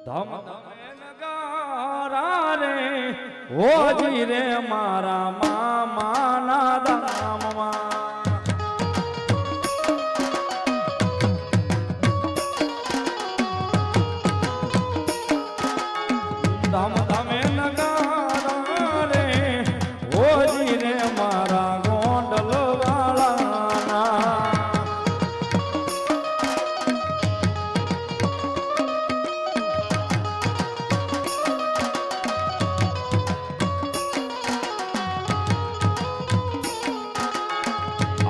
ધમ નગારા રે હોજી રે મારા મામાના ધામમાં ધમ ધમે નગારા રે હોજી રે મારા ગોંડલ વાળાના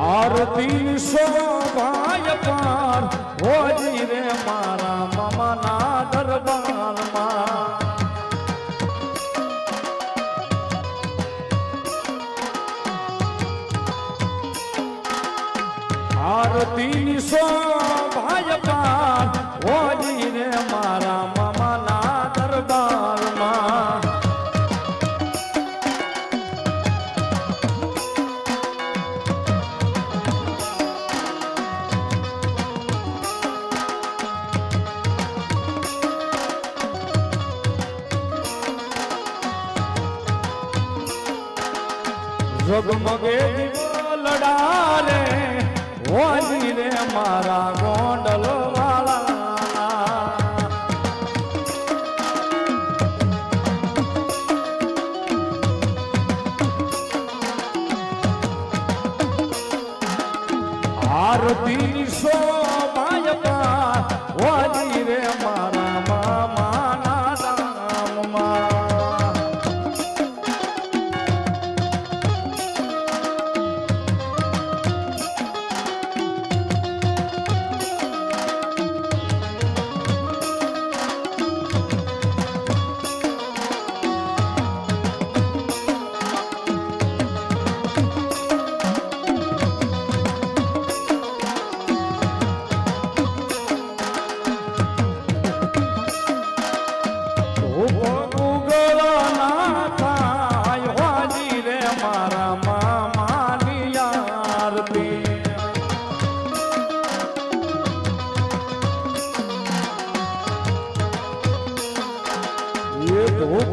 આરતી શોભાય પાર હોજી રે મારા મામાના દરબારમાં આરતી શોભાય પાર હોજી રે મારા મામાના દરબારમાં જગમગે લડા રે હોજી રે મારા ગોંડલ વાળા આરતી શોભાય પાર હોજી રે મારા મામાના ધામમાં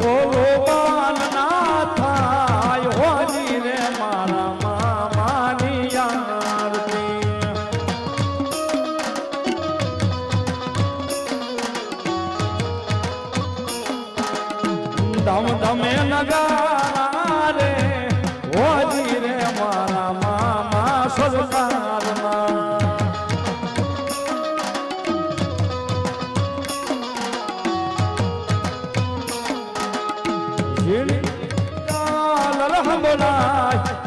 બોલો બાલ ના થાય હોજી રે મારા મામાની આરતી ધમ ધમે નગારા રે હોજી રે મારા મામા સરકારમાં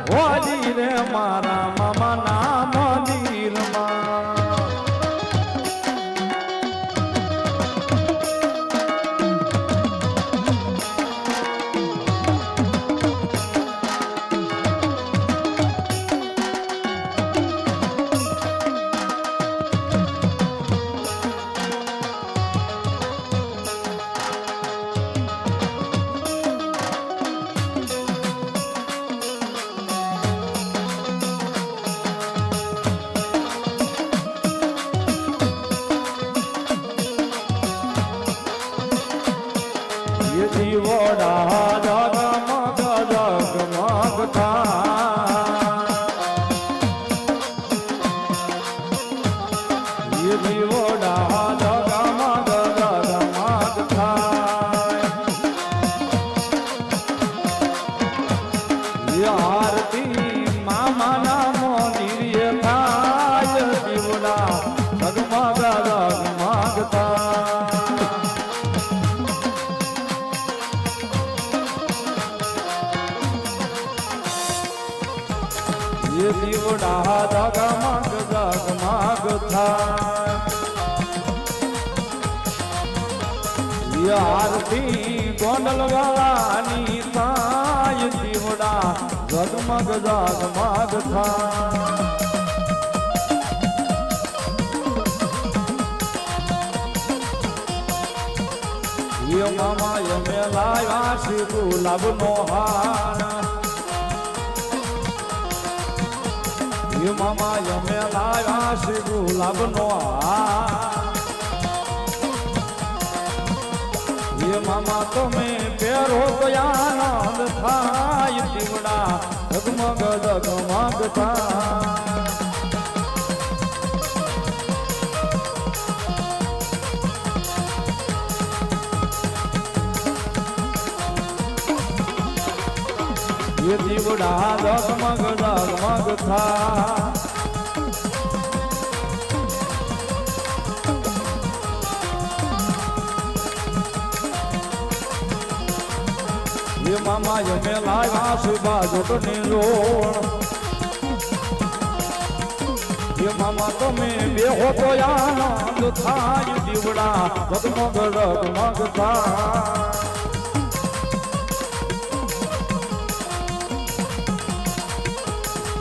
હોજી રે મારા મામાના મંદિરમાં જીવોડા જગમગ જગમગ થાય જીવોડા જગમગ જગમગ થાય આરતી મામાના મોનીએ થાય જીવોડા જગમગ જગમગ થાય દીવડા જગમગ જગમગ થાય આરતી ગોંડલ વાળાની થાય દીવડા જગમગ જગમગ થાય મામા યમે લાવ્યા શ્રી ગુલાબ નો હાર મામા યમે લાવ્યા શ્રી ગુલાબ નો હાર એ મામા તમે પહેરો તો આનંદ થાય દીવડા ઝગમગ ઝગમગ થાય એ દીવડા ઝગમગ ઝગમગ થાય એ મામા અમે લાવ્યા સુબા જોટની રોડ એ મામા તમે બેહો તો આનંદ થાય દીવડા ઝગમગ ઝગમગ થાય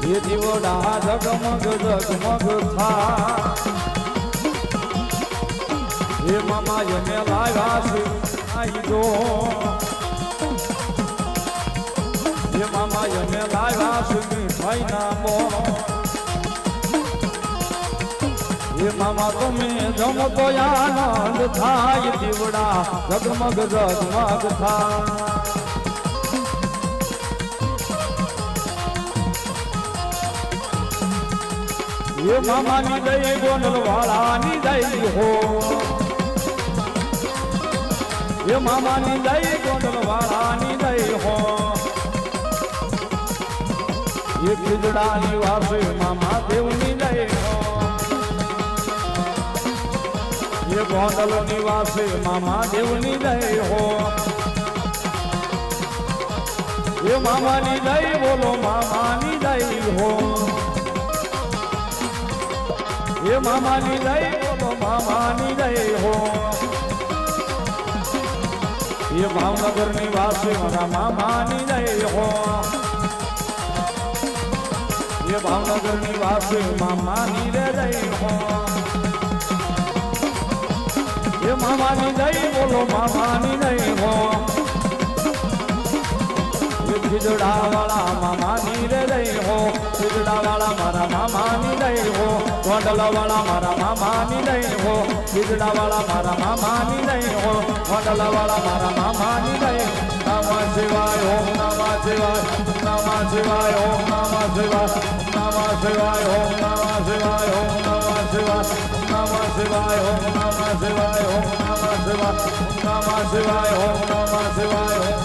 એ દીવડા ઝગમગ ઝગમગ થાય એ મામા અમે લાવ્યા છે આઈ દો એ મામા અમે લાવ્યા છે મીઠાઈ ના મો એ મામા તમે જમો તો આનંદ થાય દીવડા ઝગમગ ઝગમગ થાય એ મામાની દઈ ગોંડલ વાળાની દઈ હો એ મામાની દઈ ગોંડલ વાળાની દઈ હો એ ખીજડાની વાસે મામા દેવની દઈ હો એ ગોંડલની વાસે મામા દેવની દઈ હો એ મામાની દઈ બોલો મામાની દઈ હો એ મામાની દઈ બોલો મામાની દઈ હો એ ભાવનગરની વાસે મારા મામાની દઈ હો એ ભાવનગરની વાસે મામાની રે દઈ હો એ મામાની દઈ બોલો મામાની દઈ હો એ ખીજડા વાળા મામાની રે દઈ હો ખીજડા વાળા મારા મામાની દઈ હો ગોંડલ વાળા મારા મામાની દઈ હો ખીજડા વાળા મારા મામાની દઈ હો ગોંડલ વાળા મારા મામાની દઈ નમઃ શિવાય ઓમ નમઃ શિવાય નમઃ શિવાય ઓમ નમઃ શિવાય નમઃ શિવાય ઓમ નમઃ શિવાય ઓમ નમઃ શિવાય નમઃ શિવાય ઓમ નમઃ શિવાય ઓમ નમઃ શિવાય નમઃ શિવાય ઓમ નમઃ શિવાય ઓમ નમઃ શિવાય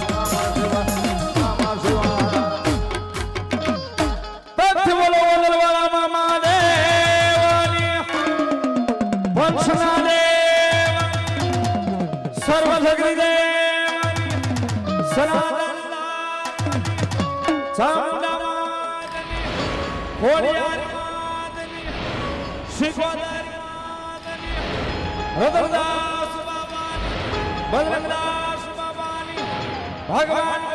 ભગવાન